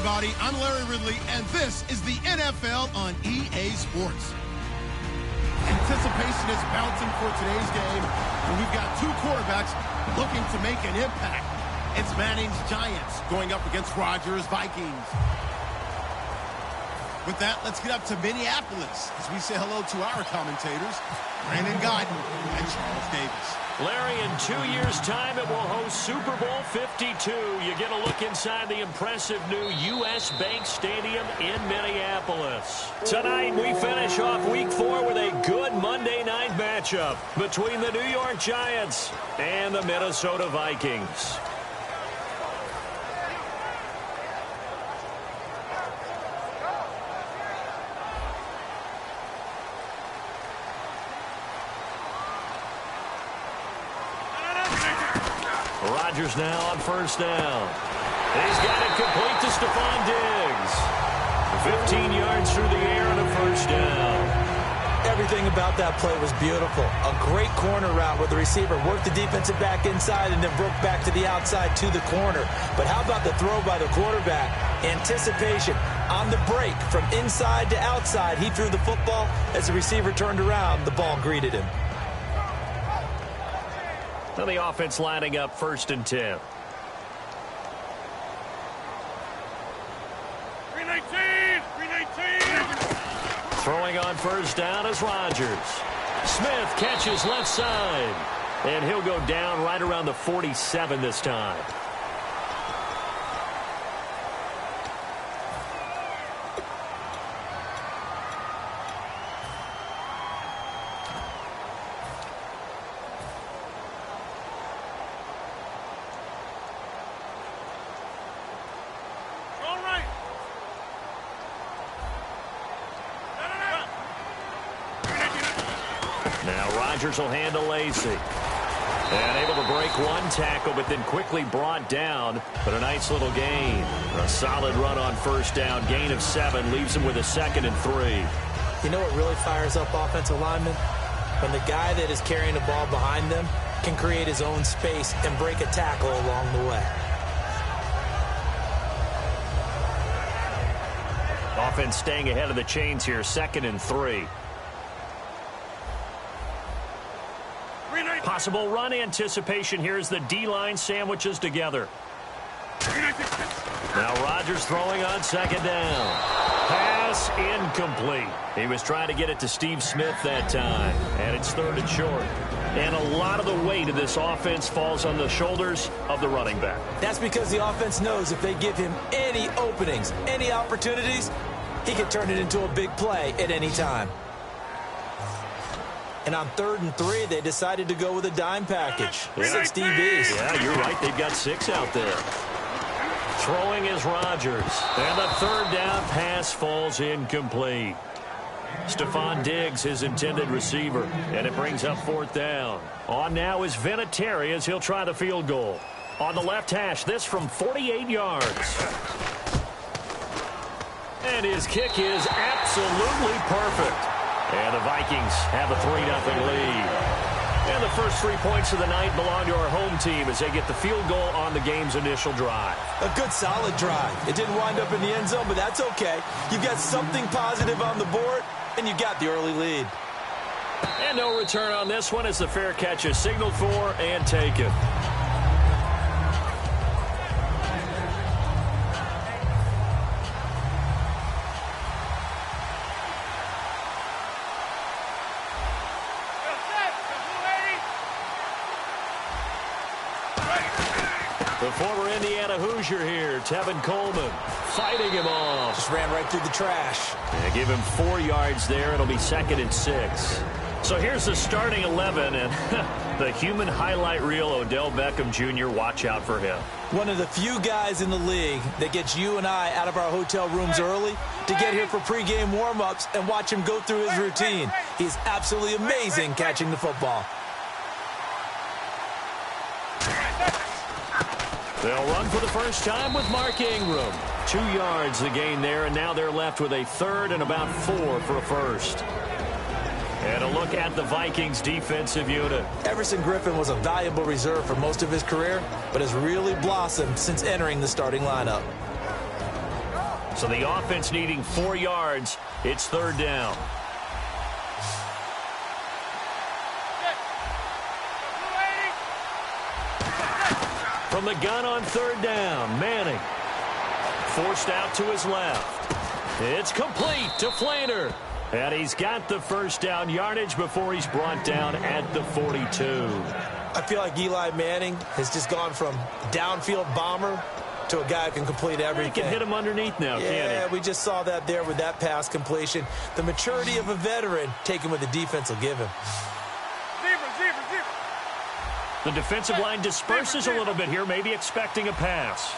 everybody. I'm Larry Ridley, and this is the NFL on EA Sports. Anticipation is bouncing for today's game, and we've got two quarterbacks looking to make an impact. It's Manning's Giants going up against Rodgers' Vikings. With that, let's get up to Minneapolis as we say hello to our commentators, Brandon Guyton and Charles Davis. Larry, in 2 years' time, it will host Super Bowl 52. You get a look inside the impressive new U.S. Bank Stadium in Minneapolis. Tonight, we finish off Week 4 with a good Monday night matchup between the New York Giants and the Minnesota Vikings. Rodgers now on first down. He's got it complete to Stephon Diggs. 15 yards through the air and a first down. Everything about that play was beautiful. A great corner route where the receiver worked the defensive back inside and then broke back to the outside to the corner. But how about the throw by the quarterback? Anticipation on the break from inside to outside. He threw the football. As the receiver turned around, the ball greeted him. Now the offense lining up 1st and 10. 319. Throwing on first down is Rodgers. Smith catches left side. And he'll go down right around the 47 this time. Rodgers will handle Lacey. And able to break one tackle, but then quickly brought down. But a nice little gain. A solid run on first down. Gain of 7 leaves him with a 2nd and 3. You know what really fires up offensive linemen? When the guy that is carrying the ball behind them can create his own space and break a tackle along the way. Offense staying ahead of the chains here. 2nd and 3. Possible run anticipation here as the D-line sandwiches together. Now Rodgers throwing on 2nd down. Pass incomplete. He was trying to get it to Steve Smith that time. And it's 3rd and short. And a lot of the weight of this offense falls on the shoulders of the running back. That's because the offense knows if they give him any openings, any opportunities, he can turn it into a big play at any time. And on 3rd and 3, they decided to go with a dime package. 6 DBs. Yeah, you're right. They've got 6 out there. Throwing is Rodgers. And the 3rd down pass falls incomplete. Stephon Diggs, his intended receiver. And it brings up 4th down. On now is Vinatieri as he'll try the field goal. On the left hash, this from 48 yards. And his kick is absolutely perfect. And the Vikings have a 3-0 lead. And the first 3 points of the night belong to our home team as they get the field goal on the game's initial drive. A good, solid drive. It didn't wind up in the end zone, but that's okay. You've got something positive on the board, and you got the early lead. And no return on this one as the fair catch is signaled for and taken. The former Indiana Hoosier here, Tevin Coleman, fighting him off. Just ran right through the trash. They give him 4 yards there. It'll be 2nd and 6. So here's the starting 11, and the human highlight reel, Odell Beckham Jr., watch out for him. One of the few guys in the league that gets you and I out of our hotel rooms early to get here for pregame warm-ups and watch him go through his routine. He's absolutely amazing catching the football. They'll run for the first time with Mark Ingram. 2 yards the gain there, and now they're left with a 3rd and about 4 for a first. And a look at the Vikings defensive unit. Everson Griffin was a valuable reserve for most of his career, but has really blossomed since entering the starting lineup. So the offense needing 4 yards. It's third down. From the gun on third down, Manning. Forced out to his left. It's complete to Flainer. And he's got the first down yardage before he's brought down at the 42. I feel like Eli Manning has just gone from downfield bomber to a guy who can complete everything. He can hit him underneath now, can't he? Yeah, we just saw that there with that pass completion. The maturity of a veteran taken what the defense will give him. The defensive line disperses a little bit here, maybe expecting a pass.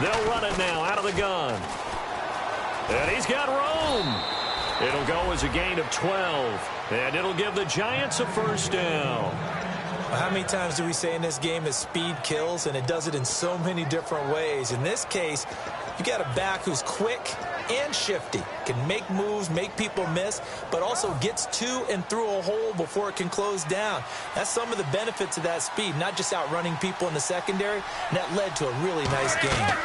They'll run it now out of the gun. And he's got room. It'll go as a gain of 12. And it'll give the Giants a first down. How many times do we say in this game that speed kills, and it does it in so many different ways? In this case, you got a back who's quick and shifty, can make moves, make people miss, but also gets to and through a hole before it can close down. That's some of the benefits of that speed, not just outrunning people in the secondary, and that led to a really nice game.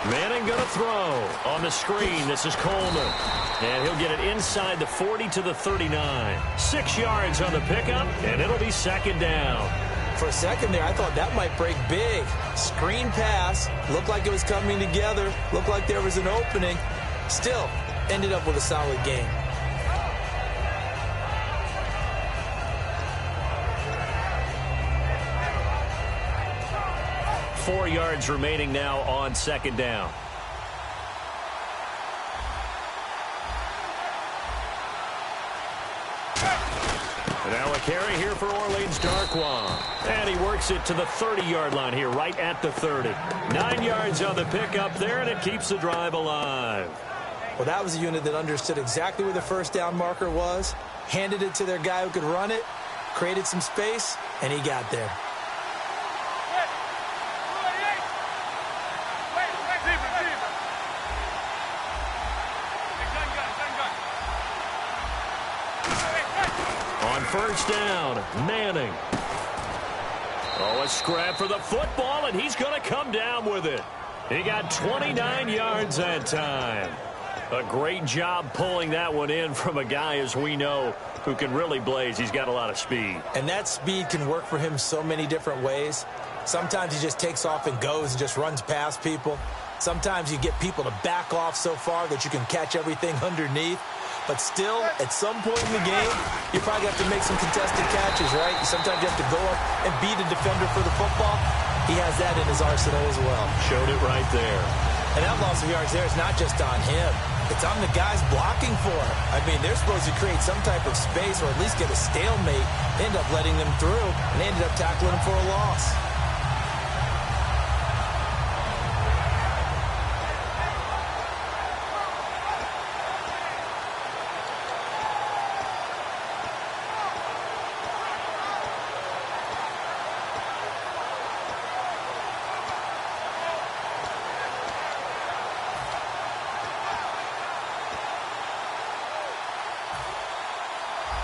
Manning going to throw on the screen. This is Coleman. And he'll get it inside the 40 to the 39. 6 yards on the pickup, and it'll be second down. For a second there, I thought that might break big. Screen pass. Looked like it was coming together. Looked like there was an opening. Still, ended up with a solid game. Four yards remaining now on second down. Now a carry here for Orleans Darkwa. And he works it to the 30-yard line here, right at the 30. 9 yards on the pickup there, and it keeps the drive alive. Well, that was a unit that understood exactly where the first down marker was, handed it to their guy who could run it, created some space, and he got there. First down, Manning. Oh, a scrap for the football, and he's going to come down with it. He got 29 yards that time. A great job pulling that one in from a guy, as we know, who can really blaze. He's got a lot of speed. And that speed can work for him so many different ways. Sometimes he just takes off and goes and just runs past people. Sometimes you get people to back off so far that you can catch everything underneath. But still, at some point in the game, you probably have to make some contested catches, right? Sometimes you have to go up and beat a defender for the football. He has that in his arsenal as well. Showed it right there. And that loss of yards there is not just on him. It's on the guys blocking for him. I mean, they're supposed to create some type of space or at least get a stalemate. They end up letting them through, and they ended up tackling him for a loss.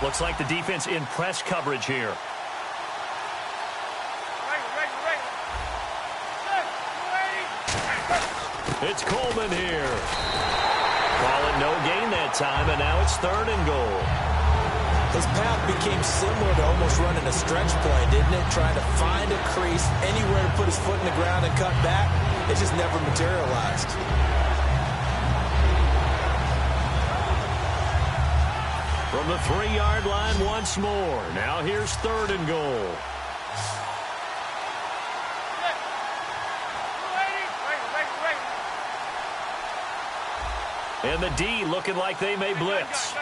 Looks like the defense in press coverage here. It's Coleman here. Call it no gain that time, and now it's third and goal. His path became similar to almost running a stretch play, didn't it? Trying to find a crease, anywhere to put his foot in the ground and cut back. It just never materialized. From the 3-yard line once more. Now here's third and goal. And the D looking like they may blitz.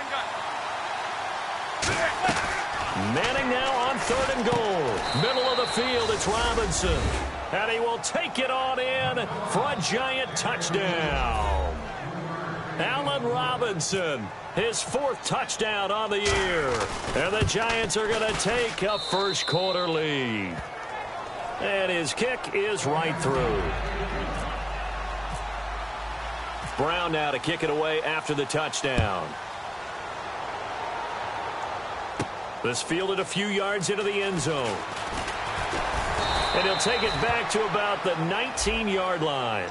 Manning now on third and goal. Middle of the field, it's Robinson. And he will take it on in for a Giant touchdown. Allen Robinson, his 4th touchdown on the year. And the Giants are going to take a first quarter lead. And his kick is right through. Brown now to kick it away after the touchdown. This fielded a few yards into the end zone. And he'll take it back to about the 19-yard line.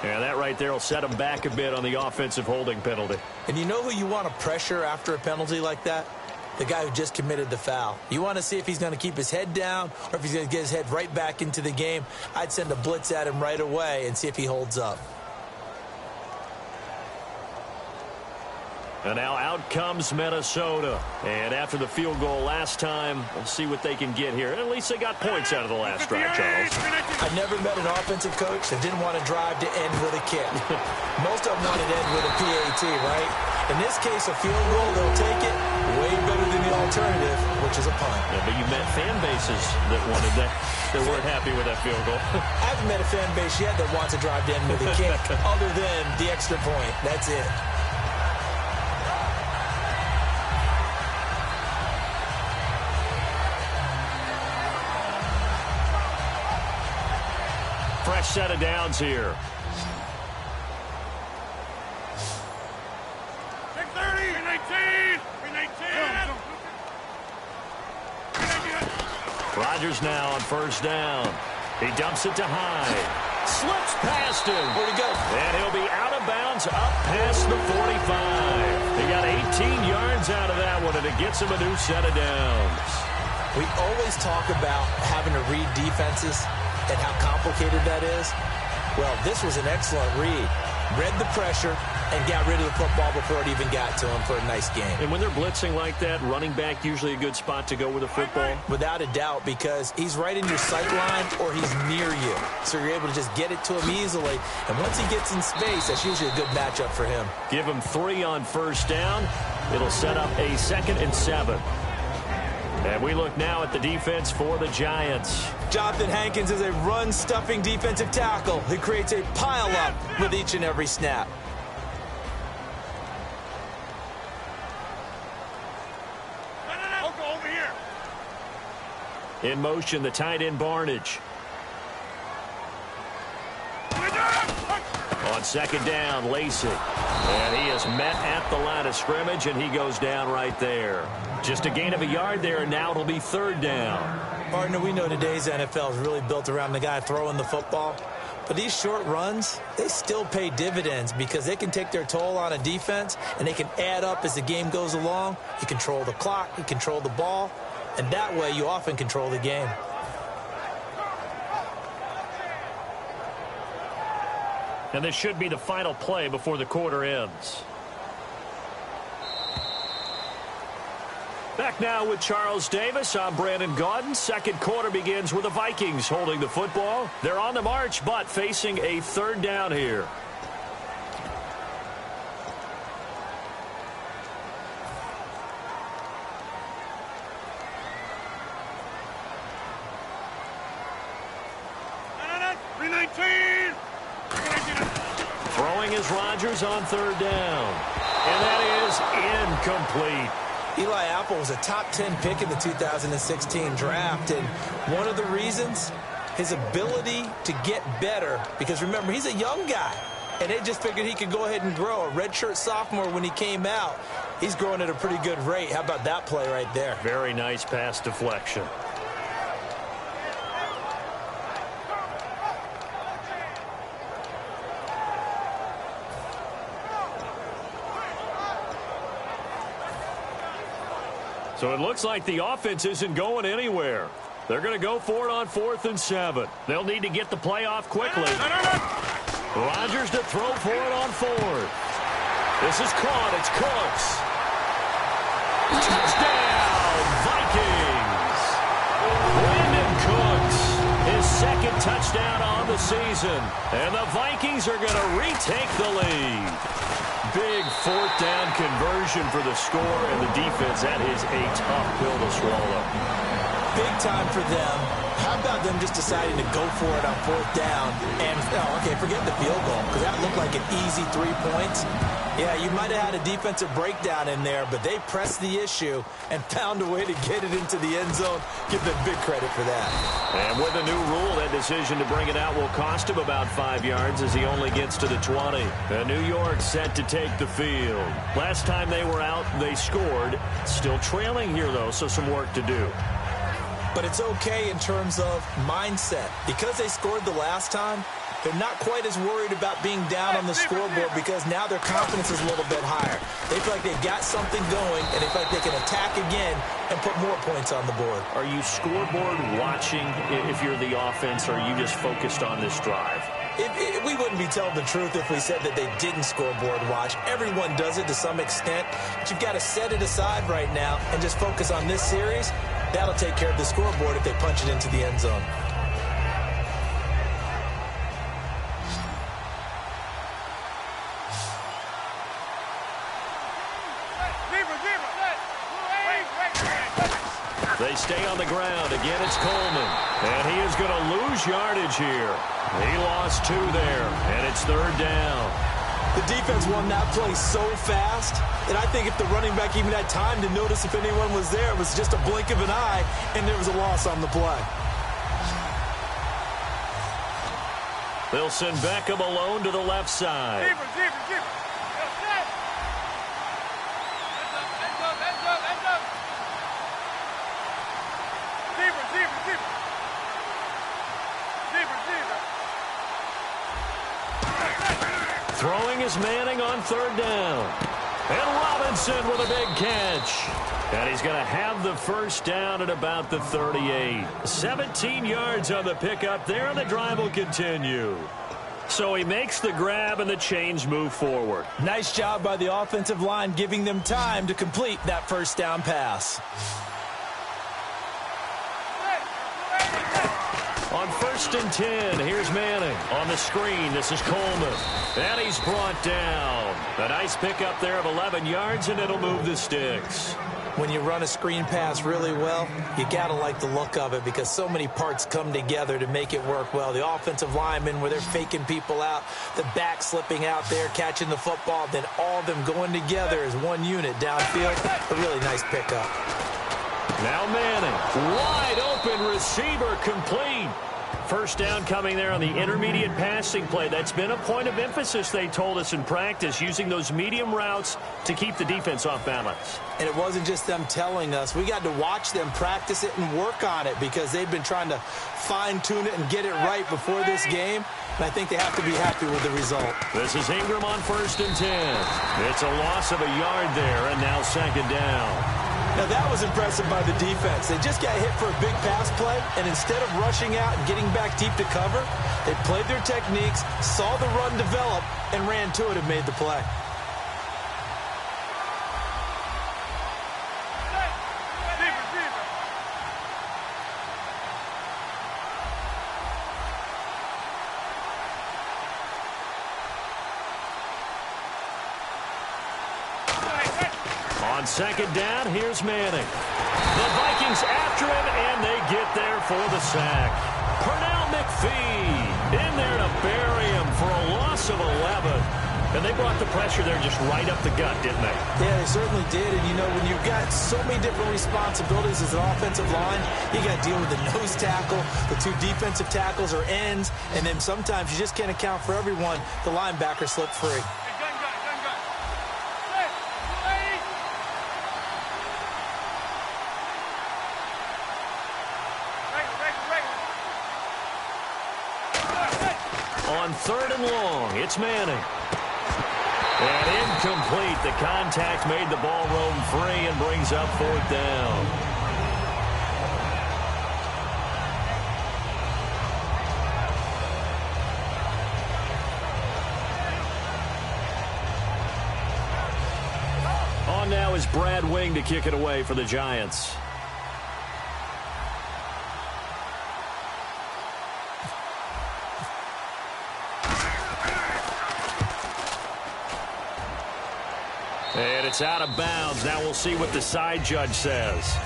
And that right there will set him back a bit on the offensive holding penalty. And you know who you want to pressure after a penalty like that? The guy who just committed the foul. You want to see if he's going to keep his head down or if he's going to get his head right back into the game. I'd send a blitz at him right away and see if he holds up. And now out comes Minnesota. And after the field goal last time, we'll see what they can get here. At least they got points out of the last drive, Charles. I never met an offensive coach that didn't want to drive to end with a kick. Most of them wanted to end with a PAT, right? In this case, a field goal, they'll take it way better than the alternative, which is a punt. Yeah, but you met fan bases that wanted that, that weren't happy with that field goal. I haven't met a fan base yet that wants to drive to end with a kick other than the extra point. That's it. Fresh set of downs here. 6:30, 319. Rodgers now on first down. He dumps it to Hyde. Slips past him. Where'd he go? And he'll be out of bounds up past the 45. He got 18 yards out of that one, and it gets him a new set of downs. We always talk about having to read defenses and how complicated that is. Well, this was an excellent read. Read the pressure and got rid of the football before it even got to him for a nice game. And when they're blitzing like that, running back usually a good spot to go with a football? Without a doubt, because he's right in your sight line or he's near you. So you're able to just get it to him easily. And once he gets in space, that's usually a good matchup for him. Give him 3 on first down. It'll set up a 2nd and 7. And we look now at the defense for the Giants. Jonathan Hankins is a run-stuffing defensive tackle who creates a pile-up with each and every snap. Over here. In motion, the tight end Barnage. On 2nd down, Lacey. And he is met at the line of scrimmage, and he goes down right there. Just a gain of a yard there, and now it'll be 3rd down. Partner, we know today's NFL is really built around the guy throwing the football. But these short runs, they still pay dividends because they can take their toll on a defense, and they can add up as the game goes along. You control the clock, you control the ball, and that way you often control the game. And this should be the final play before the quarter ends. Back now with Charles Davis. I'm Brandon Gaudin. Second quarter begins with the Vikings holding the football. They're on the march, but facing a 3rd down here. Throwing is Rodgers on 3rd down. And that is incomplete. Eli Apple was a top 10 pick in the 2016 draft, and one of the reasons, his ability to get better, because remember, he's a young guy, and they just figured he could go ahead and grow. A redshirt sophomore when he came out, he's growing at a pretty good rate. How about that play right there? Very nice pass deflection. So it looks like the offense isn't going anywhere. They're going to go for it on 4th and 7. They'll need to get the play off quickly. Rodgers to throw for it on 4th. This is caught. It's Cooks. Touchdown, Vikings. Brandon Cooks, his 2nd touchdown on the season. And the Vikings are going to retake the lead. Big 4th down conversion for the score, and the defense, that is a tough pill to swallow. Big time for them. How about them just deciding to go for it on 4th down? And, okay, forget the field goal, because that looked like an easy 3 points. Yeah, you might have had a defensive breakdown in there, but they pressed the issue and found a way to get it into the end zone. Give them big credit for that. And with the new rule, that decision to bring it out will cost him about 5 yards as he only gets to the 20. And New York set to take the field. Last time they were out, they scored. Still trailing here, though, so some work to do. but it's okay in terms of mindset. Because they scored the last time, they're not quite as worried about being down on the scoreboard because now their confidence is a little bit higher. They feel like they've got something going, and they feel like they can attack again and put more points on the board. Are you scoreboard watching if you're the offense, or are you just focused on this drive? We wouldn't be telling the truth if we said that they didn't scoreboard watch. Everyone does it to some extent, but you've got to set it aside right now and just focus on this series. That'll take care of the scoreboard if they punch it into the end zone. They stay on the ground. Again, it's Coleman. And he is going to lose yardage here. He lost 2 there, and it's 3rd down. The defense won that play so fast that I think if the running back even had time to notice if anyone was there, it was just a blink of an eye, and there was a loss on the play. They'll send Beckham alone to the left side. Throwing is Manning on 3rd down. And Robinson with a big catch. And he's going to have the first down at about the 38. 17 yards on the pickup there, and the drive will continue. So he makes the grab, and the chains move forward. Nice job by the offensive line giving them time to complete that first down pass. On 1st and 10, here's Manning. On the screen, this is Coleman. And he's brought down. A nice pickup there of 11 yards, and it'll move the sticks. When you run a screen pass really well, you got to like the look of it because so many parts come together to make it work well. The offensive linemen, where they're faking people out, the back slipping out there, catching the football, then all of them going together as one unit downfield. A really nice pickup. Now Manning, wide open receiver, complete. First down coming there on the intermediate passing play. That's been a point of emphasis, they told us in practice, using those medium routes to keep the defense off balance. And it wasn't just them telling us. We got to watch them practice it and work on it because they've been trying to fine-tune it and get it right before this game. And I think they have to be happy with the result. This is Ingram on 1st and 10. It's a loss of a yard there, and now 2nd down. Now, that was impressive by the defense. They just got hit for a big pass play, and instead of rushing out and getting back deep to cover, they played their techniques, saw the run develop, and ran to it and made the play. On 2nd down, here's Manning. The Vikings after him, and they get there for the sack. Pernell McPhee in there to bury him for a loss of 11. And they brought the pressure there just right up the gut, didn't they? Yeah, they certainly did. And, you know, when you've got so many different responsibilities as an offensive line, you got to deal with the nose tackle, the 2 defensive tackles or ends, and then sometimes you just can't account for everyone. The linebacker slipped free. On 3rd and long, it's Manning. And incomplete. The contact made the ball roam free and brings up 4th down. On now is Brad Wing to kick it away for the Giants. And it's out of bounds. Now we'll see what the side judge says.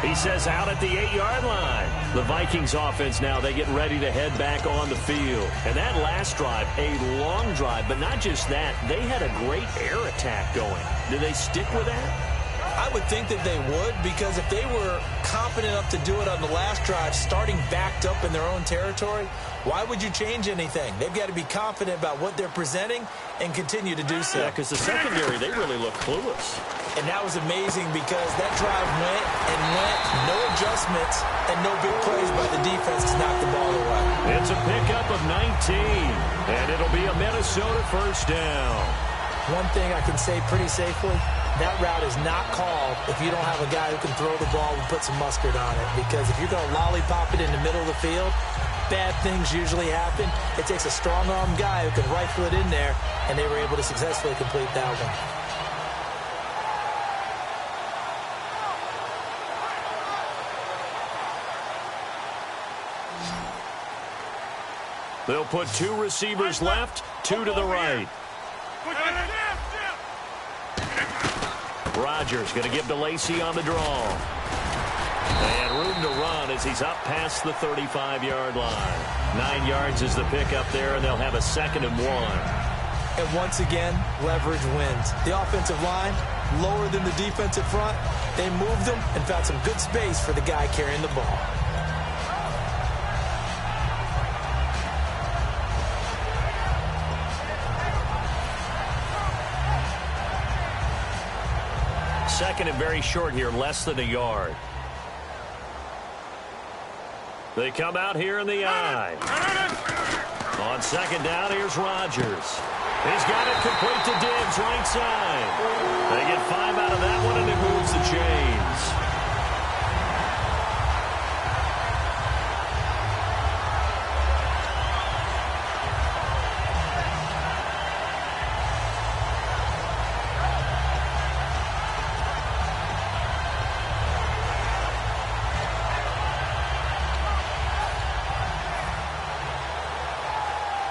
He says out at the 8-yard line. The Vikings offense now, they get ready to head back on the field. And that last drive, a long drive, but not just that. They had a great air attack going. Do they stick with that? I would think that they would, because if they were confident enough to do it on the last drive, starting backed up in their own territory, why would you change anything? They've got to be confident about what they're presenting and continue to do so. Yeah, because the secondary, they really look clueless. And that was amazing because that drive went and went, no adjustments, and no big plays by the defense to knock the ball away. It's a pickup of 19, and it'll be a Minnesota first down. One thing I can say pretty safely, that route is not called if you don't have a guy who can throw the ball and put some mustard on it. Because if you're going to lollipop it in the middle of the field, bad things usually happen. It takes a strong-arm guy who can rifle it in there, and they were able to successfully complete that one. They'll put 2 receivers left, 2 to the right. Rodgers going to give to Lacy on the draw. And room to run as he's up past the 35-yard line. 9 yards is the pickup there, and they'll have a 2nd and 1. And once again, leverage wins. The offensive line, lower than the defensive front. They moved them and found some good space for the guy carrying the ball. Second and very short here, less than a yard. They come out here in the I. On 2nd down, here's Rodgers. He's got it complete to Diggs, right side. They get 5 out of that one, and it moves the chains.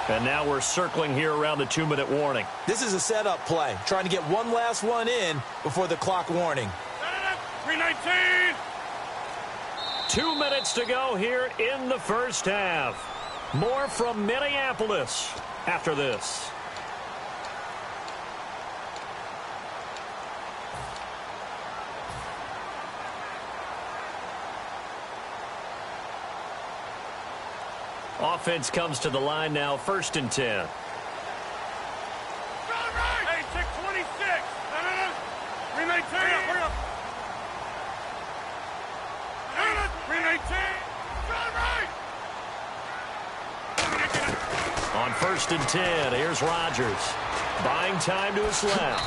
And now we're circling here around the 2-minute warning. This is a setup play, trying to get one last one in before the clock warning. 3:19. 2 minutes to go here in the first half. More from Minneapolis after this. Offense comes to the line now, 1st and 10. Hey, check 26. No. 319. Hurry up. 319. On 1st and 10, here's Rodgers. Buying time to his left.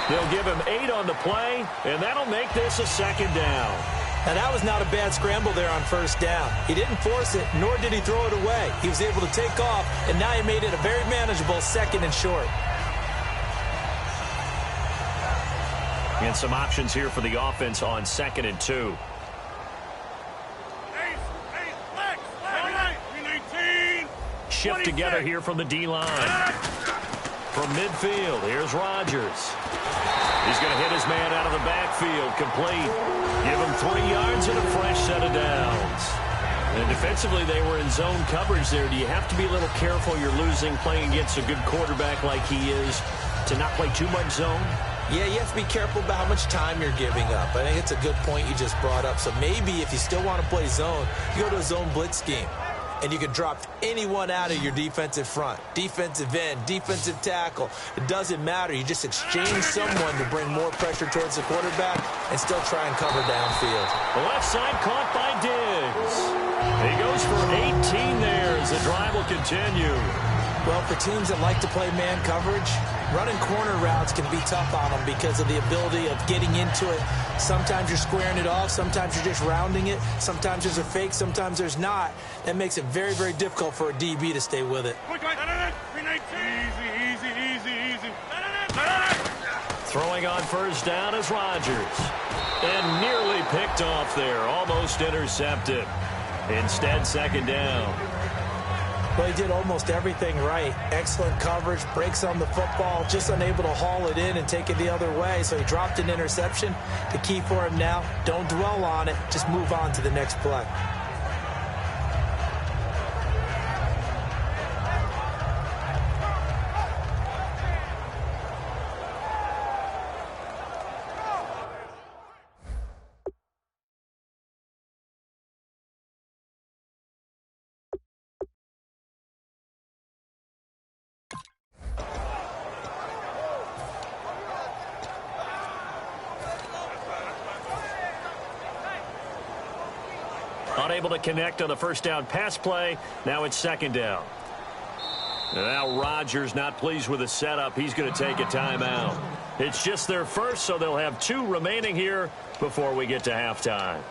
They'll give him 8 on the play, and that'll make this a 2nd down. Now, that was not a bad scramble there on 1st down. He didn't force it, nor did he throw it away. He was able to take off, and now he made it a very manageable 2nd and short. And some options here for the offense on 2nd and 2. Flex. 319. Shift together here from the D-line. From midfield, here's Rodgers. He's going to hit his man out of the backfield, complete. Give him 3 yards and a fresh set of downs. And defensively, they were in zone coverage there. Do you have to be a little careful you're losing playing against a good quarterback like he is to not play too much zone? Yeah, you have to be careful about how much time you're giving up. I think it's a good point you just brought up. So maybe if you still want to play zone, you go to a zone blitz scheme. And you can drop anyone out of your defensive front, defensive end, defensive tackle. It doesn't matter. You just exchange someone to bring more pressure towards the quarterback and still try and cover downfield. The left side caught by Diggs. He goes for 18 there as the drive will continue. Well, for teams that like to play man coverage, running corner routes can be tough on them because of the ability of getting into it. Sometimes you're squaring it off. Sometimes you're just rounding it. Sometimes there's a fake. Sometimes there's not. That makes it very, very difficult for a DB to stay with it. Easy. Throwing on 1st down is Rodgers. And nearly picked off there. Almost intercepted. Instead, 2nd down. Well, he did almost everything right. Excellent coverage, breaks on the football, just unable to haul it in and take it the other way. So he dropped an interception. The key for him now, don't dwell on it. Just move on to the next play. Unable to connect on the first down pass play. Now it's second down. And now Rodgers not pleased with the setup. He's going to take a timeout. It's just their first, so they'll have 2 remaining here before we get to halftime.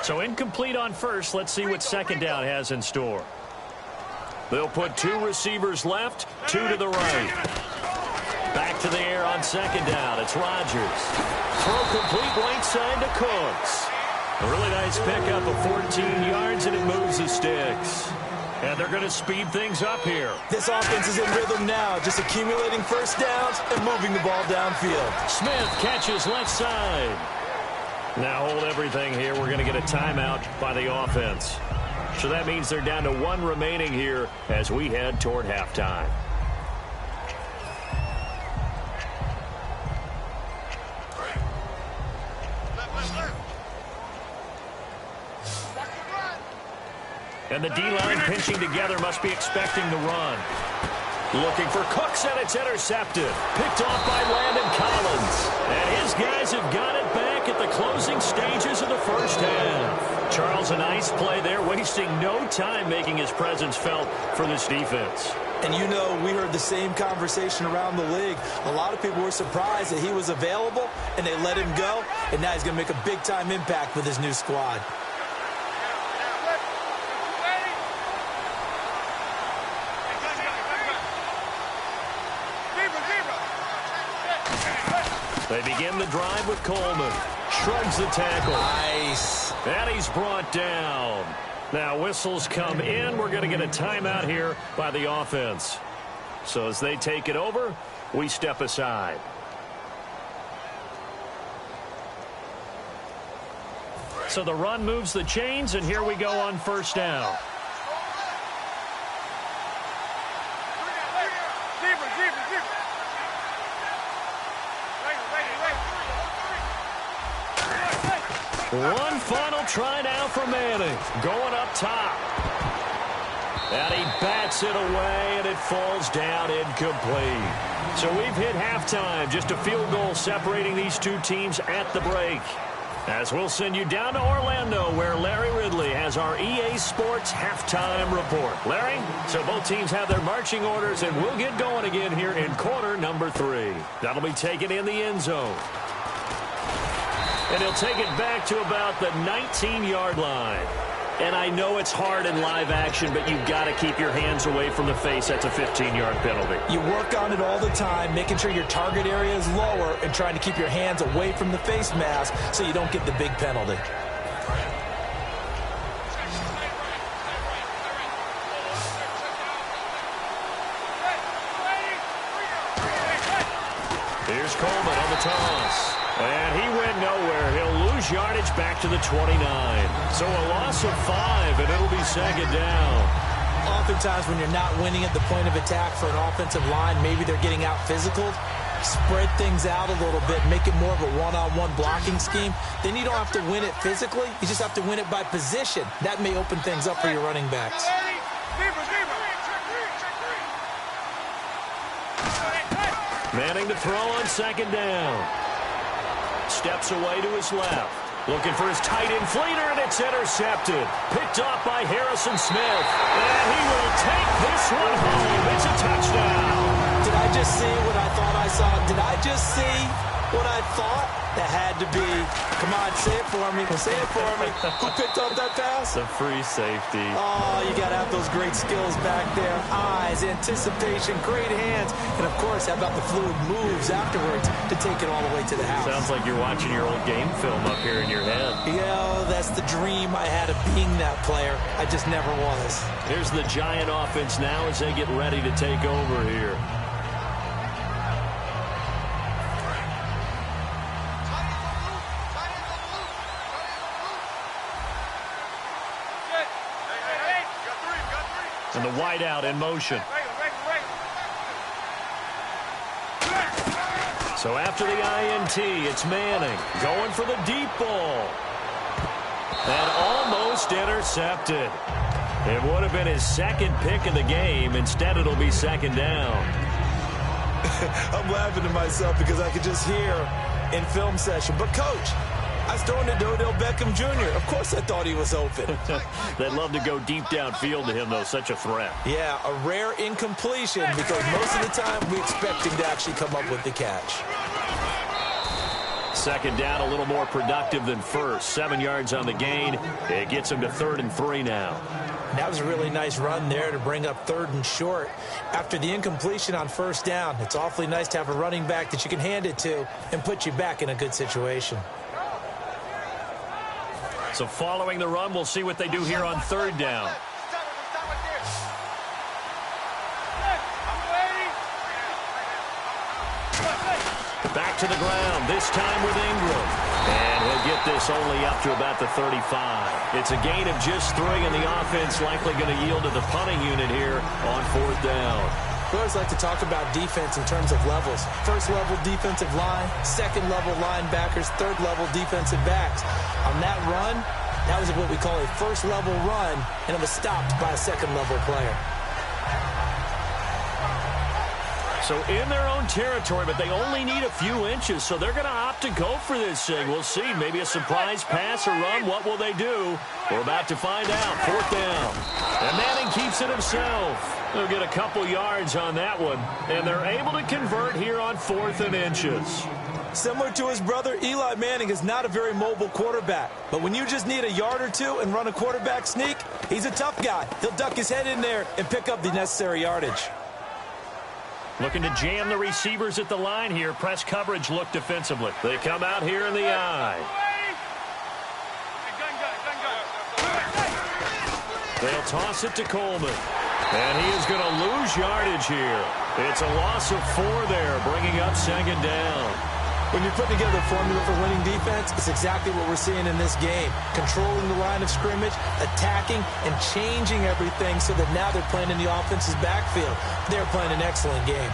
So incomplete on first. Let's see what second down has in store. They'll put 2 receivers left, 2 to the right. Back to the air on second down. It's Rodgers. Throw complete right side to Cooks. A really nice pickup of 14 yards, and it moves the sticks. And they're going to speed things up here. This offense is in rhythm now, just accumulating first downs and moving the ball downfield. Smith catches left side. Now hold everything here. We're going to get a timeout by the offense. So that means they're down to 1 remaining here as we head toward halftime. And the D-line pinching together, must be expecting the run. Looking for Cooks, and it's intercepted. Picked off by Landon Collins. And his guys have got it back at the closing stages of the first half. Charles, a nice play there, wasting no time making his presence felt for this defense. And you know, we heard the same conversation around the league. A lot of people were surprised that he was available, and they let him go. And now he's going to make a big-time impact with his new squad. They begin the drive with Coleman. Shrugs the tackle. Nice. And he's brought down. Now whistles come in. We're going to get a timeout here by the offense. So as they take it over, we step aside. So the run moves the chains, and here we go on first down. One final try now for Manning. Going up top. And he bats it away, and it falls down incomplete. So we've hit halftime. Just a field goal separating these 2 teams at the break. As we'll send you down to Orlando, where Larry Ridley has our EA Sports halftime report. Larry, so both teams have their marching orders, and we'll get going again here in quarter number 3. That'll be taken in the end zone. And he'll take it back to about the 19-yard line. And I know it's hard in live action, but you've got to keep your hands away from the face. That's a 15-yard penalty. You work on it all the time, making sure your target area is lower and trying to keep your hands away from the face mask so you don't get the big penalty. Here's Coleman on the toss. And he went nowhere. He'll lose yardage back to the 29. So a loss of 5, and it'll be second down. Oftentimes when you're not winning at the point of attack for an offensive line, maybe they're getting out physical. Spread things out a little bit, make it more of a one-on-one blocking scheme. Then you don't have to win it physically. You just have to win it by position. That may open things up for your running backs. Manning to throw on second down. Steps away to his left. Looking for his tight end fleeter, and it's intercepted. Picked off by Harrison Smith. And he will take this one home. It's a touchdown. Did I just see what I thought I saw? Did I just see what I thought? That had to be. Come on, say it for me. Say it for me. Who picked up that pass? The free safety. Oh, you got to have those great skills back there. Eyes, anticipation, great hands. And, of course, how about the fluid moves afterwards to take it all the way to the house? Sounds like you're watching your old game film up here in your head. Yeah, that's the dream I had of being that player. I just never was. Here's the Giant offense now as they get ready to take over here. And the wideout in motion. So after the INT, it's Manning going for the deep ball. And almost intercepted. It would have been his second pick of the game. Instead, it'll be second down. I'm laughing to myself because I could just hear in film session. But, Coach, I was throwing to Odell Beckham Jr. Of course I thought he was open. They'd love to go deep downfield to him, though. Such a threat. Yeah, a rare incompletion because most of the time we expect him to actually come up with the catch. Second down, a little more productive than first. 7 yards on the gain. It gets him to 3rd and 3 now. That was a really nice run there to bring up 3rd and short. After the incompletion on first down, it's awfully nice to have a running back that you can hand it to and put you back in a good situation. So following the run, we'll see what they do here on 3rd down. Back to the ground, this time with Ingram. And he'll get this only up to about the 35. It's a gain of just 3, and the offense likely going to yield to the punting unit here on 4th down. We always like to talk about defense in terms of levels. First-level defensive line, second-level linebackers, third-level defensive backs. On that run, that was what we call a first-level run, and it was stopped by a second-level player. So in their own territory, but they only need a few inches, so they're going to opt to go for this thing. We'll see. Maybe a surprise pass or run. What will they do? We're about to find out. 4th down. And Manning keeps it himself. They'll get a couple yards on that one, and they're able to convert here on 4th and inches. Similar to his brother, Eli Manning is not a very mobile quarterback. But when you just need a yard or two and run a quarterback sneak, he's a tough guy. He'll duck his head in there and pick up the necessary yardage. Looking to jam the receivers at the line here. Press coverage look defensively. They come out here in the eye. They'll toss it to Coleman. And he is going to lose yardage here. It's a loss of 4 there, bringing up 2nd down. When you're putting together a formula for winning defense, it's exactly what we're seeing in this game. Controlling the line of scrimmage, attacking, and changing everything so that now they're playing in the offense's backfield. They're playing an excellent game.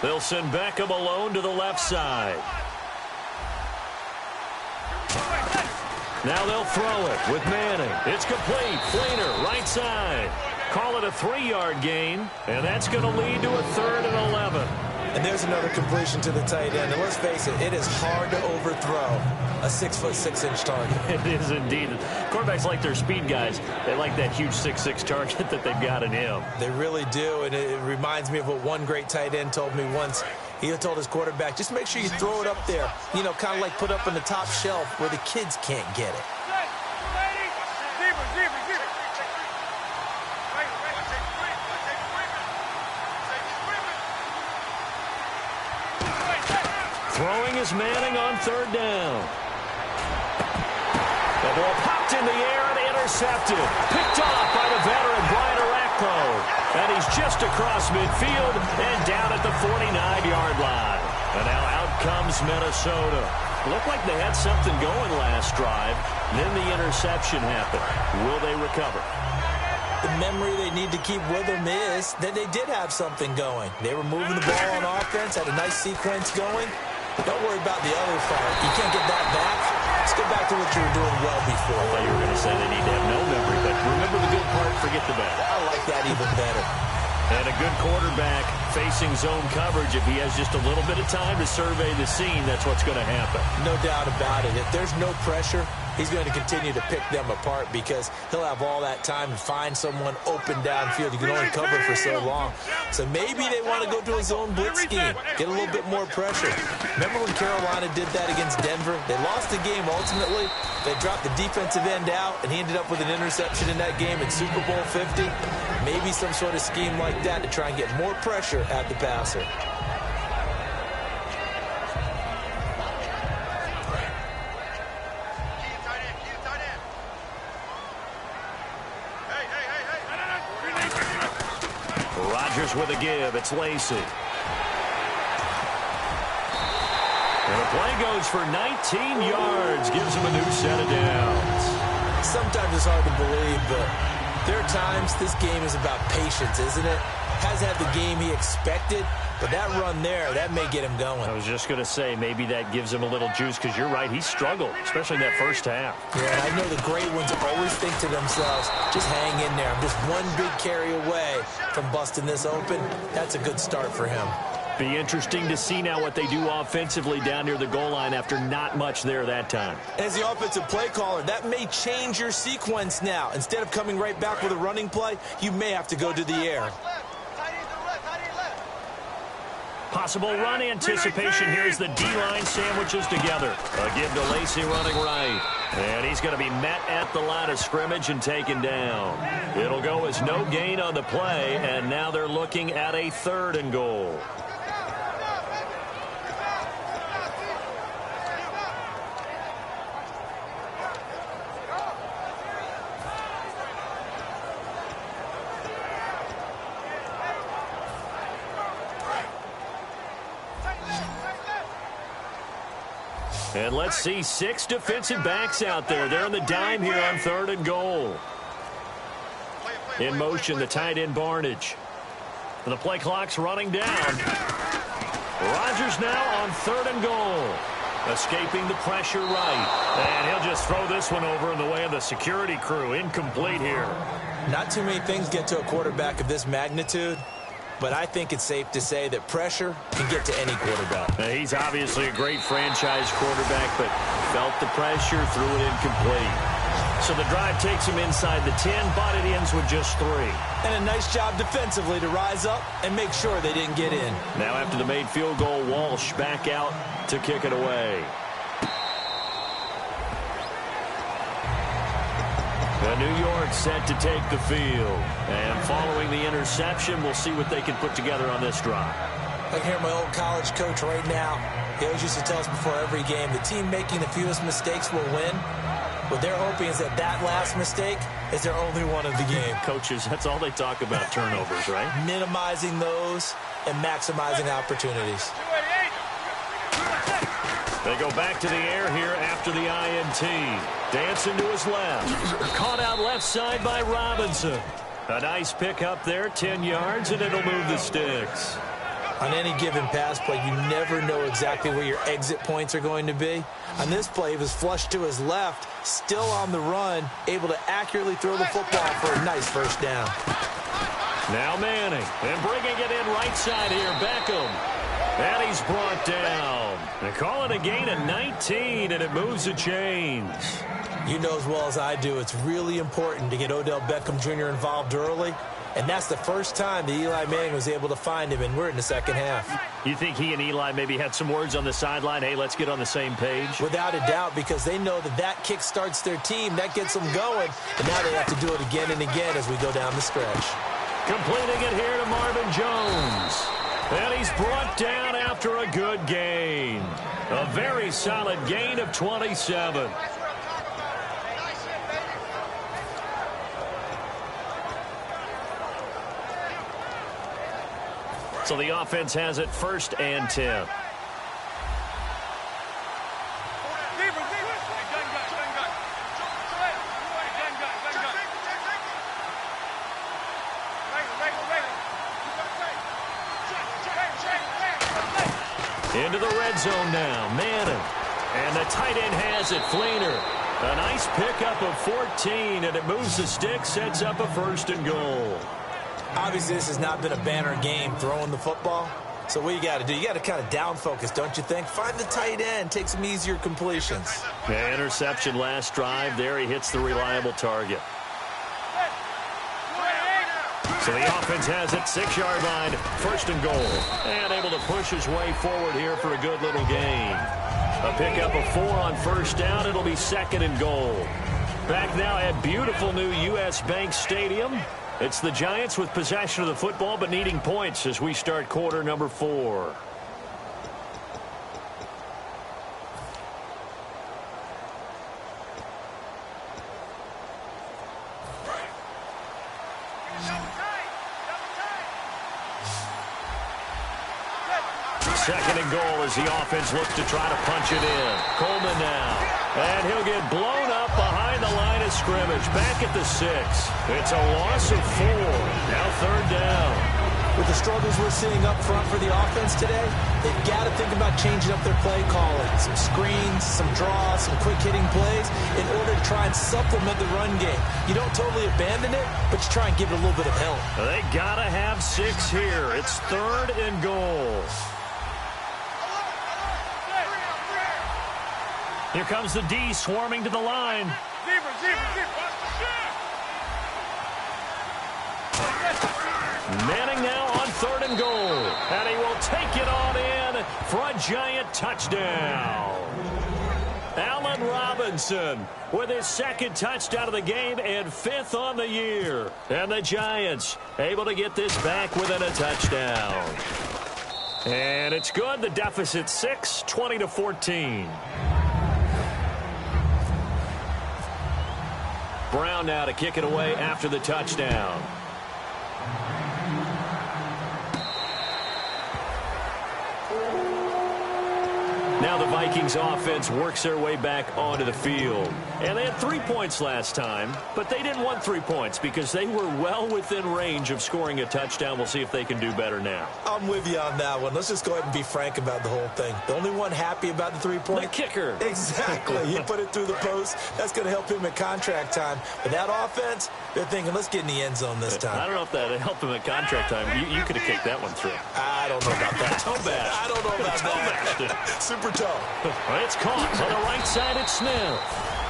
They'll send Beckham alone to the left side. Now they'll throw it with Manning. It's complete. Fleener, right side. Call it a 3-yard gain, and that's going to lead to a 3rd and 11. And there's another completion to the tight end. And let's face it is hard to overthrow a 6'6" target. It is indeed. Quarterbacks like their speed guys. They like that huge 6'6" target that they've got in him. They really do, and it reminds me of what one great tight end told me once. He told his quarterback, just make sure you throw it up there, you know, kind of like put up on the top shelf where the kids can't get it. Throwing is Manning on 3rd down. The ball popped in the air and intercepted. Picked off by the veteran Brian Orakpo. And he's just across midfield and down at the 49-yard line. And now out comes Minnesota. Looked like they had something going last drive. Then the interception happened. Will they recover? The memory they need to keep with them is that they did have something going. They were moving the ball on offense, had a nice sequence going. Don't worry about the other part. You can't get that back. Let's go back to what you were doing well before. I thought you were going to say they need to have no memory, but remember the good part, forget the bad. I like that even better. And a good quarterback facing zone coverage. If he has just a little bit of time to survey the scene, that's what's going to happen. No doubt about it. If there's no pressure, he's going to continue to pick them apart because he'll have all that time to find someone open downfield. You can only cover for so long. So maybe they want to go to a zone blitz scheme, get a little bit more pressure. Remember when Carolina did that against Denver? They lost the game ultimately. They dropped the defensive end out, and he ended up with an interception in that game in Super Bowl 50. Maybe some sort of scheme like that to try and get more pressure at the passer. Rodgers with a give. It's Lacy. And the play goes for 19 yards. Gives him a new set of downs. Sometimes it's hard to believe, but there are times this game is about patience, isn't it? Hasn't had the game he expected, But that run there, that may get him going. I was just going to say, maybe that gives him a little juice, because you're right, he struggled, especially in that first half. Yeah, I know the great ones always think to themselves, just hang in there. I'm just one big carry away from busting this open. That's a good start for him. Be interesting to see now what they do offensively down near the goal line after not much there that time. As the offensive play caller, that may change your sequence now. Instead of coming right back with a running play, you may have to go to the air. Possible run anticipation here as the D-line sandwiches together. A give to Lacey running right. And he's going to be met at the line of scrimmage and taken down. It'll go as no gain on the play, and now they're looking at a 3rd and goal. And let's see 6 defensive backs out there. They're in the dime here on 3rd and goal. In motion, the tight end Barnage. And the play clock's running down. Rodgers now on 3rd and goal. Escaping the pressure right. And he'll just throw this one over in the way of the security crew. Incomplete here. Not too many things get to a quarterback of this magnitude. But I think it's safe to say that pressure can get to any quarterback. He's obviously a great franchise quarterback, but felt the pressure, threw it incomplete. So the drive takes him inside the 10, but it ends with just 3. And a nice job defensively to rise up and make sure they didn't get in. Now after the made field goal, Walsh back out to kick it away. New York set to take the field. And following the interception, we'll see what they can put together on this drive. I can hear my old college coach right now. He always used to tell us before every game, the team making the fewest mistakes will win. What they're hoping is that that last mistake is their only one of the game. Coaches, that's all they talk about, turnovers, right? Minimizing those and maximizing opportunities. They go back to the air here after the INT. Dancing to his left. Caught out left side by Robinson. A nice pick up there, 10 yards, and it'll move the sticks. On any given pass play, you never know exactly where your exit points are going to be. On this play, he was flushed to his left, still on the run, able to accurately throw the football for a nice first down. Now Manning, and bringing it in right side here, Beckham. And he's brought down. They call it a gain of 19, and it moves the chains. You know as well as I do, it's really important to get Odell Beckham Jr. involved early. And that's the first time that Eli Manning was able to find him, and we're in the second half. You think he and Eli maybe had some words on the sideline, hey, let's get on the same page? Without a doubt, because they know that that kick starts their team, that gets them going, and now they have to do it again and again as we go down the stretch. Completing it here to Marvin Jones. And he's brought down after a good gain. A very solid gain of 27. So the offense has it 1st and 10. Into the red zone now, Manning. And the tight end has it, Fleener. A nice pickup of 14, and it moves the stick, sets up a 1st and goal. Obviously, this has not been a banner game throwing the football. So what you got to do, you got to kind of down focus, don't you think? Find the tight end, take some easier completions. Yeah, interception last drive. There he hits the reliable target. So the offense has it, 6-yard line, 1st and goal. And able to push his way forward here for a good little gain. A pickup of 4 on 1st down. It'll be 2nd and goal. Back now at beautiful new U.S. Bank Stadium. It's the Giants with possession of the football but needing points as we start quarter number 4. Second and goal as the offense looks to try to punch it in. Coleman now. And he'll get blown up behind the line of scrimmage. Back at the 6. It's a loss of 4. Now 3rd down. With the struggles we're seeing up front for the offense today, they've got to think about changing up their play calling. Some screens, some draws, some quick-hitting plays in order to try and supplement the run game. You don't totally abandon it, but you try and give it a little bit of help. They got to have 6 here. It's 3rd and goal. Here comes the D swarming to the line. Manning now on 3rd and goal. And he will take it on in for a giant touchdown. Allen Robinson with his 2nd touchdown of the game and 5th on the year. And the Giants able to get this back within a touchdown. And it's good. The deficit 6, 20-14. Brown now to kick it away after the touchdown. Now the Vikings offense works their way back onto the field. And they had 3 points last time, but they didn't want 3 points because they were well within range of scoring a touchdown. We'll see if they can do better now. I'm with you on that one. Let's just go ahead and be frank about the whole thing. The only one happy about the 3-point? The kicker. Exactly. He put it through the post. That's going to help him at contract time. But that offense, they're thinking, let's get in the end zone this time. I don't know if that helped him at contract time. You could have kicked that one through. I don't know about that. Toe bash. I don't know about that. Super toe. Well, it's caught on the right side. It's Smith.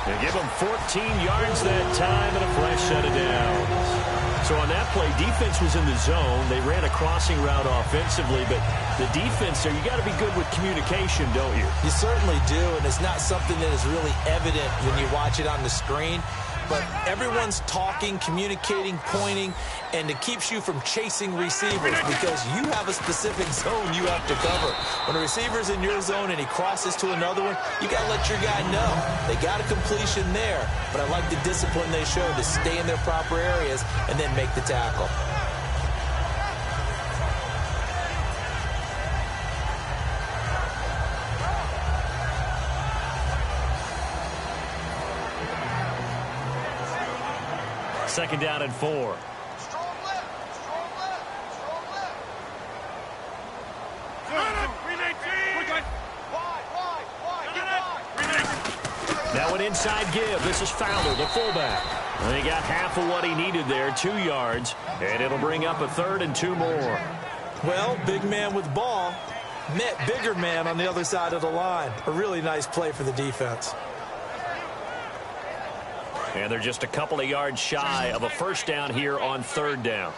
They give him 14 yards that time and a fresh set of downs. So on that play, defense was in the zone. They ran a crossing route offensively, but the defense there, you got to be good with communication, don't you? You certainly do, and it's not something that is really evident when you watch it on the screen. But everyone's talking, communicating, pointing, and it keeps you from chasing receivers because you have a specific zone you have to cover. When a receiver's in your zone and he crosses to another one, you got to let your guy know. They got a completion there, but I like the discipline they showed to stay in their proper areas and then make the tackle. Second down and 4. Now an inside give. This is Fowler, the fullback. And he got half of what he needed there, 2 yards. And it'll bring up a 3rd and 2 more. Well, big man with ball met bigger man on the other side of the line. A really nice play for the defense. And they're just a couple of yards shy of a first down here on 3rd down.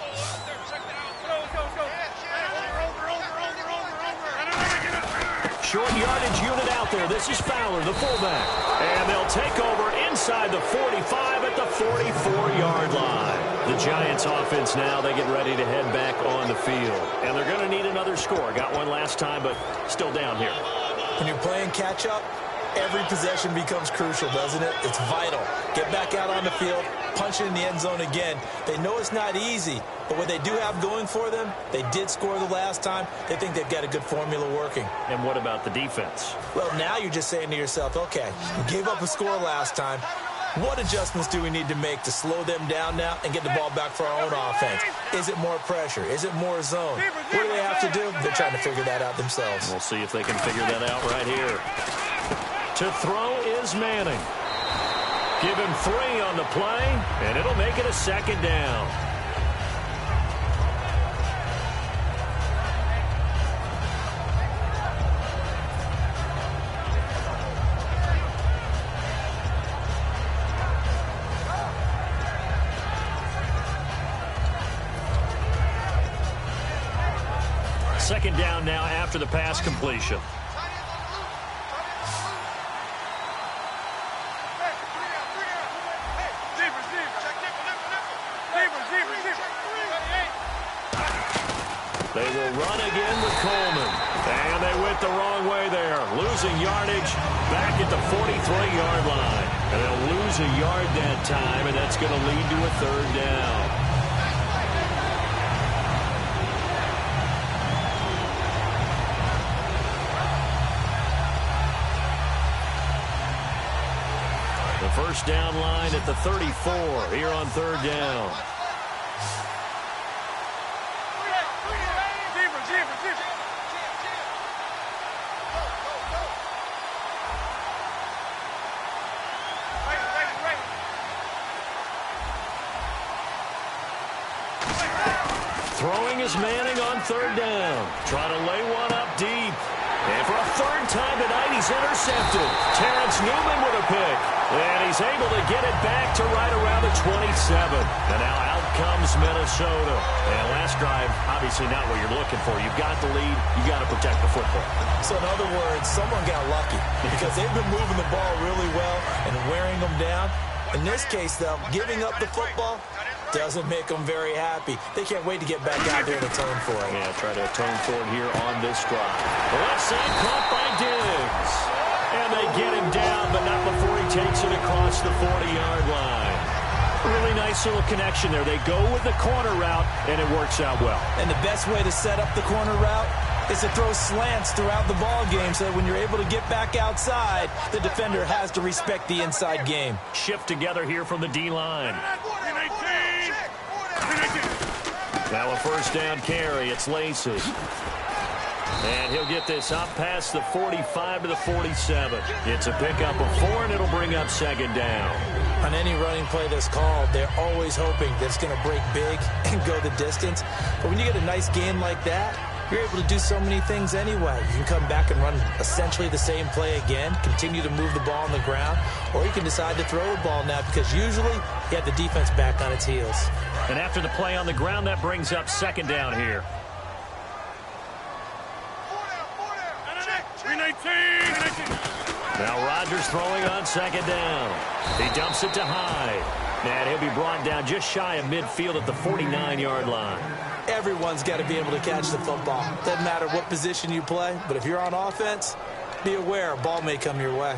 Short yardage unit out there. This is Fowler, the fullback. And they'll take over inside the 45 at the 44-yard line. The Giants offense now, they get ready to head back on the field. And they're going to need another score. Got one last time, but still down here. When you're playing catch-up, every possession becomes crucial, doesn't it? It's vital. Get back out on the field, punch it in the end zone again. They know it's not easy, but what they do have going for them, they did score the last time. They think they've got a good formula working. And what about the defense? Well, now you're just saying to yourself, okay, we gave up a score last time. What adjustments do we need to make to slow them down now and get the ball back for our own offense? Is it more pressure? Is it more zone? What do they have to do? They're trying to figure that out themselves. We'll see if they can figure that out right here. To throw is Manning. Give him 3 on the play, and it'll make it a 2nd down. Second down now after the pass completion. They will run again with Coleman. And they went the wrong way there. Losing yardage back at the 43-yard line. And they'll lose a yard that time, and that's going to lead to a 3rd down. The first down line at the 34 here on 3rd down. Throwing is Manning on third down. Trying to lay one up deep. And for a third time tonight, he's intercepted. Terrence Newman with a pick. And he's able to get it back to right around the 27. And now out comes Minnesota. And last drive, obviously not what you're looking for. You've got the lead. You've got to protect the football. So in other words, someone got lucky because they've been moving the ball really well and wearing them down. In this case, though, giving up the football doesn't make them very happy. They can't wait to get back out there and atone for it. Yeah, try to atone for it here on this drive. The left side caught by Diggs. And they get him down, but not before he takes it across the 40-yard line. Really nice little connection there. They go with the corner route, and it works out well. And the best way to set up the corner route is to throw slants throughout the ball game so that when you're able to get back outside, the defender has to respect the inside game. Shift together here from the D-line. Now a first down carry. It's Lacey. And he'll get this up past the 45 to the 47. It's a pickup of 4, and it'll bring up second down. On any running play that's called, they're always hoping that it's going to break big and go the distance. But when you get a nice game like that, you're able to do so many things anyway. You can come back and run essentially the same play again, continue to move the ball on the ground, or you can decide to throw the ball now because usually you have the defense back on its heels. And after the play on the ground, that brings up second down here. 319. Now Rodgers throwing on second down. He dumps it to Hyde. And he'll be brought down just shy of midfield at the 49-yard line. Everyone's got to be able to catch the football. Doesn't matter what position you play, but if you're on offense, be aware a ball may come your way.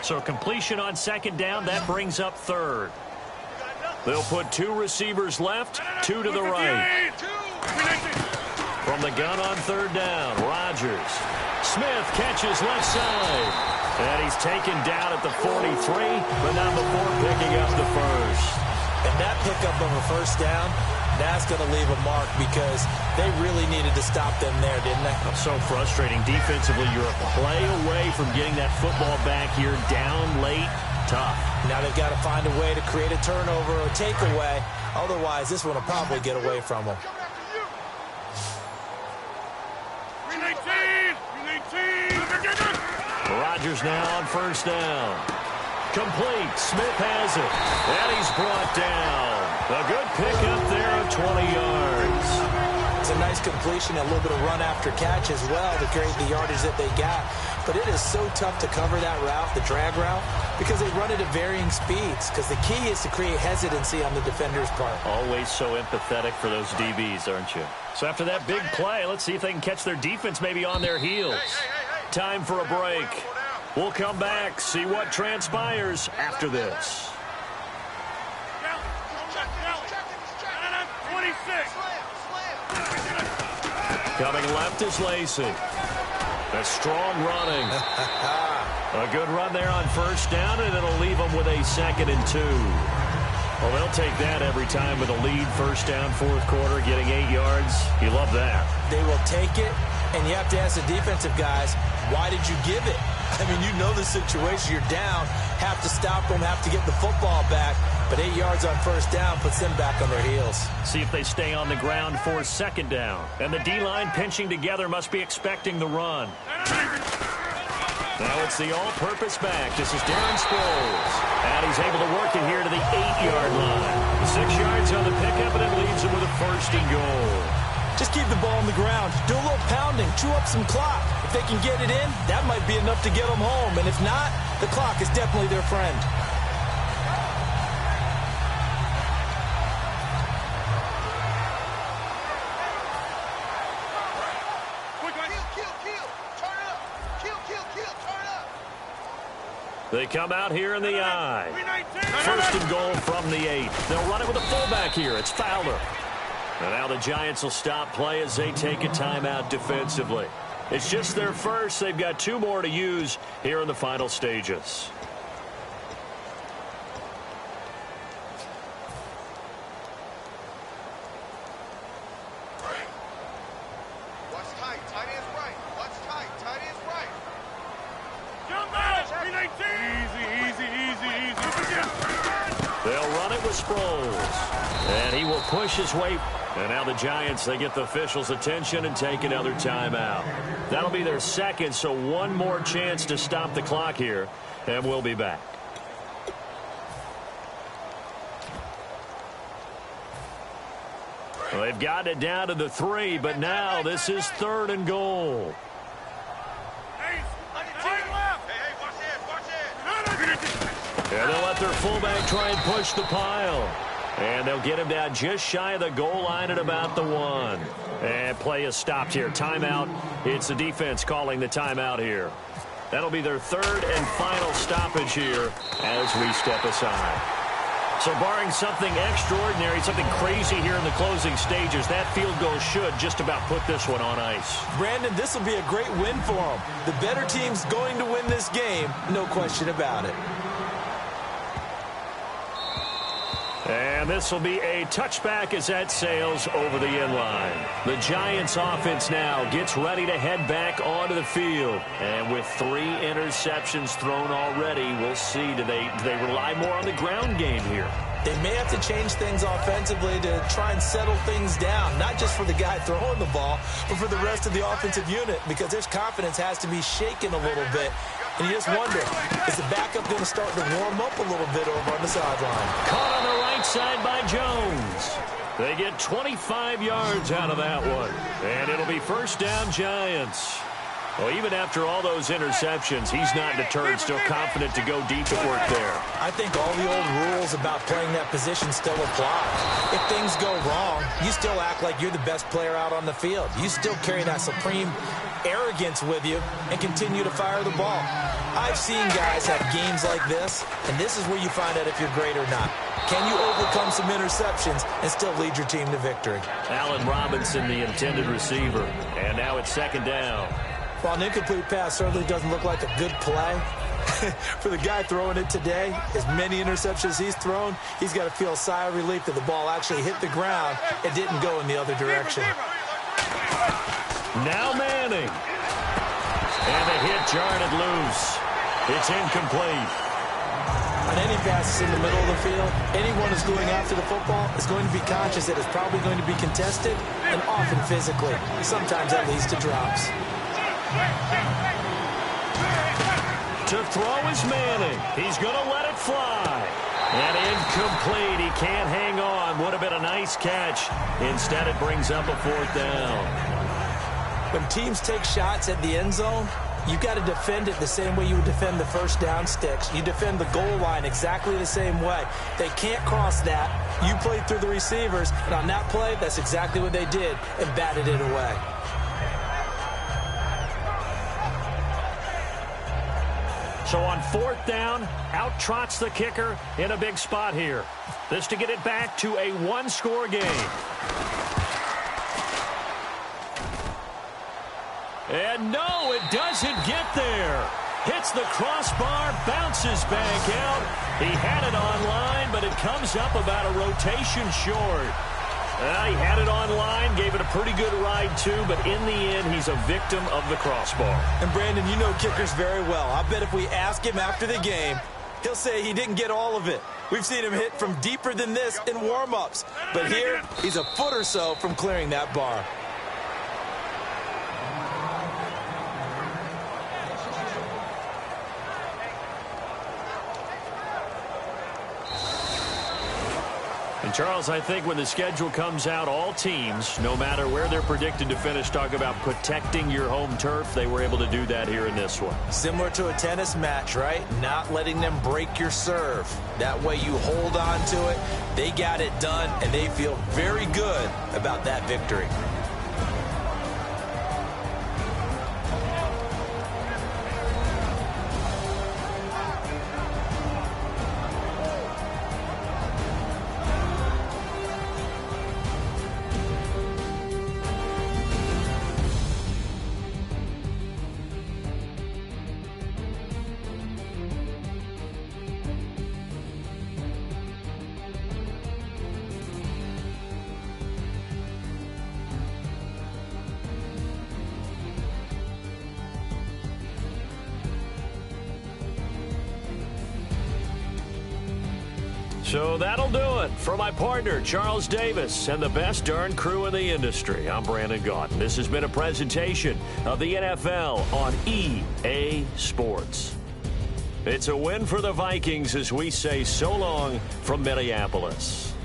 So completion on second down, that brings up third. They'll put 2 receivers left, 2 to the right. From the gun on third down, Rodgers. Smith catches left side. And he's taken down at the 43, but not before picking up the first. And that pickup of a first down, that's going to leave a mark because they really needed to stop them there, didn't they? So frustrating. Defensively, you're a play away from getting that football back here down late. Tough. Now they've got to find a way to create a turnover or takeaway. Otherwise, this one will probably get away from them. 319. Rodgers now on first down. Complete. Smith has it. And he's brought down. A good pickup there of 20 yards. It's a nice completion, a little bit of run after catch as well to create the yardage that they got. But it is so tough to cover that route, the drag route, because they run it at varying speeds. Because the key is to create hesitancy on the defender's part. Always so empathetic for those DBs, aren't you? So after that big play, let's see if they can catch their defense maybe on their heels. Time for a break. We'll come back, see what transpires after this. 26. Coming left is Lacey. That's strong running. A good run there on first down, and it'll leave them with a 2nd and 2. Well, they'll take that every time with a lead, first down, fourth quarter, getting 8 yards. You love that. They will take it, and you have to ask the defensive guys, why did you give it? I mean, you know the situation. You're down, have to stop them, have to get the football back. But 8 yards on first down puts them back on their heels. See if they stay on the ground for second down. And the D-line pinching together must be expecting the run. Now it's the all-purpose back. This is Darren Sproles. And he's able to work it here to the 8-yard line. 6 yards on the pickup, and it leaves him with a 1st and goal. Just keep the ball on the ground. Do a little pounding. Chew up some clock. If they can get it in, that might be enough to get them home. And if not, the clock is definitely their friend. They come out here in the I. 1st and goal from the 8. They'll run it with a fullback here. It's Fowler. And now the Giants will stop play as they take a timeout defensively. It's just their first. They've got 2 more to use here in the final stages. Sproles. And he will push his way. And now the Giants, they get the officials' attention and take another timeout. That'll be their second, so one more chance to stop the clock here. And we'll be back. Well, they've got it down to the 3, but now this is 3rd and goal. And they'll let their fullback try and push the pile. And they'll get him down just shy of the goal line at about the 1. And play is stopped here. Timeout. It's the defense calling the timeout here. That'll be their 3rd and final stoppage here as we step aside. So barring something extraordinary, something crazy here in the closing stages, that field goal should just about put this one on ice. Brandon, this will be a great win for them. The better team's going to win this game, no question about it. And this will be a touchback as that sails over the end line. The Giants offense now gets ready to head back onto the field. And with 3 interceptions thrown already, we'll see, do they rely more on the ground game here? They may have to change things offensively to try and settle things down, not just for the guy throwing the ball, but for the rest of the offensive unit, because their confidence has to be shaken a little bit. And you just wonder, is the backup going to start to warm up a little bit over on the sideline? Caught on the right side by Jones. They get 25 yards out of that one. And it'll be 1st down Giants. Well, even after all those interceptions, he's not deterred, still confident to go deep at work there. I think all the old rules about playing that position still apply. If things go wrong, you still act like you're the best player out on the field. You still carry that supreme arrogance with you and continue to fire the ball. I've seen guys have games like this, and this is where you find out if you're great or not. Can you overcome some interceptions and still lead your team to victory? Allen Robinson, the intended receiver. And now it's 2nd down. While an incomplete pass certainly doesn't look like a good play, for the guy throwing it today, as many interceptions he's thrown, he's got to feel a sigh of relief that the ball actually hit the ground and didn't go in the other direction. Now Manning. And the hit jarred it loose. It's incomplete. On any passes in the middle of the field, anyone who's going after the football is going to be conscious that it's probably going to be contested and often physically. Sometimes that leads to drops. To throw is Manning. He's going to let it fly. And incomplete. He can't hang on. Would have been a nice catch. Instead, it brings up a 4th down. When teams take shots at the end zone, you've got to defend it the same way you would defend the 1st down sticks. You defend the goal line exactly the same way. They can't cross that. You played through the receivers, and on that play, that's exactly what they did and batted it away. So on 4th down, out trots the kicker in a big spot here. This to get it back to a 1-score game. And no, it doesn't get there. Hits the crossbar, bounces back out. He had it online, but it comes up about a rotation short. He had it online, gave it a pretty good ride too, but in the end, he's a victim of the crossbar. And Brandon, you know kickers very well. I bet if we ask him after the game, he'll say he didn't get all of it. We've seen him hit from deeper than this in warm-ups. But here, he's a foot or so from clearing that bar. And Charles, I think when the schedule comes out, all teams, no matter where they're predicted to finish, talk about protecting your home turf. They were able to do that here in this one. Similar to a tennis match, right? Not letting them break your serve. That way you hold on to it. They got it done, and they feel very good about that victory. So that'll do it. For my partner, Charles Davis, and the best darn crew in the industry, I'm Brandon Gaudin. This has been a presentation of the NFL on EA Sports. It's a win for the Vikings as we say so long from Minneapolis.